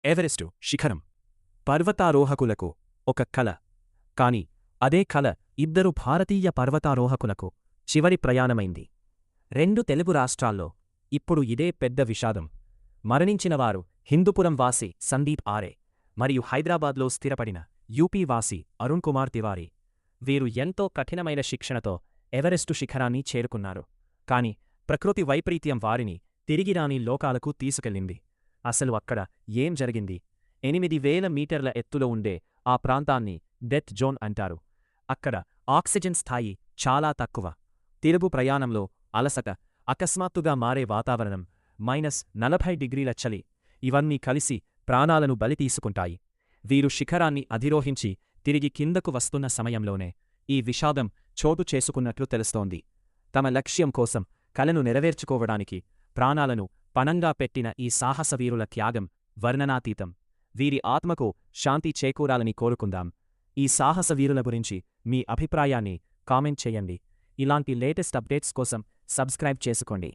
Everest శిఖరం పర్వతారోహకులకు ఒక కల. కాని అదే కల ఇద్దరు భారతీయ పర్వతారోహకులకు చివరి ప్రయాణమైంది. 2 తెలుగు రాష్ట్రాల్లో ఇప్పుడు ఇదే పెద్ద విషాదం. మరణించినవారు హిందూపురం వాసి సందీప్ ఆరే మరియు హైదరాబాద్లో స్థిరపడిన యూపీ వాసి అరుణ్ కుమార్ తివారీ. వీరు ఎంతో కఠినమైన శిక్షణతో ఎవరెస్టు శిఖరాన్ని చేరుకున్నారు. కాని ప్రకృతి వైపరీత్యం వారిని తిరిగిరాని లోకాలకు తీసుకెళ్ళింది. అసలు అక్కడ ఏం జరిగింది? 8,000 మీటర్ల ఎత్తులో ఉండే ఆ ప్రాంతాన్ని డెత్ జోన్ అంటారు. అక్కడ ఆక్సిజన్ స్థాయి చాలా తక్కువ. తిరుగు ప్రయాణంలో అలసట, అకస్మాత్తుగా మారే వాతావరణం, -40 డిగ్రీల చలి ఇవన్నీ కలిసి ప్రాణాలను బలి తీసుకుంటాయి. వీరు శిఖరాన్ని అధిరోహించి తిరిగి కిందకు వస్తున్న సమయంలోనే ఈ విషాదం చోటు చేసుకున్నట్లు తెలుస్తోంది. తమ లక్ష్యం కోసం కలను నెరవేర్చుకోవడానికి ప్రాణాలను పణంగా పెట్టిన ఈ సాహసవీరుల త్యాగం వర్ణనాతీతం. వీరి ఆత్మకు శాంతి చేకూరాలని కోరుకుందాం. ఈ సాహసవీరుల గురించి మీ అభిప్రాయాన్ని కామెంట్ చేయండి. ఇలాంటి లేటెస్ట్ అప్డేట్స్ కోసం సబ్స్క్రైబ్ చేసుకోండి.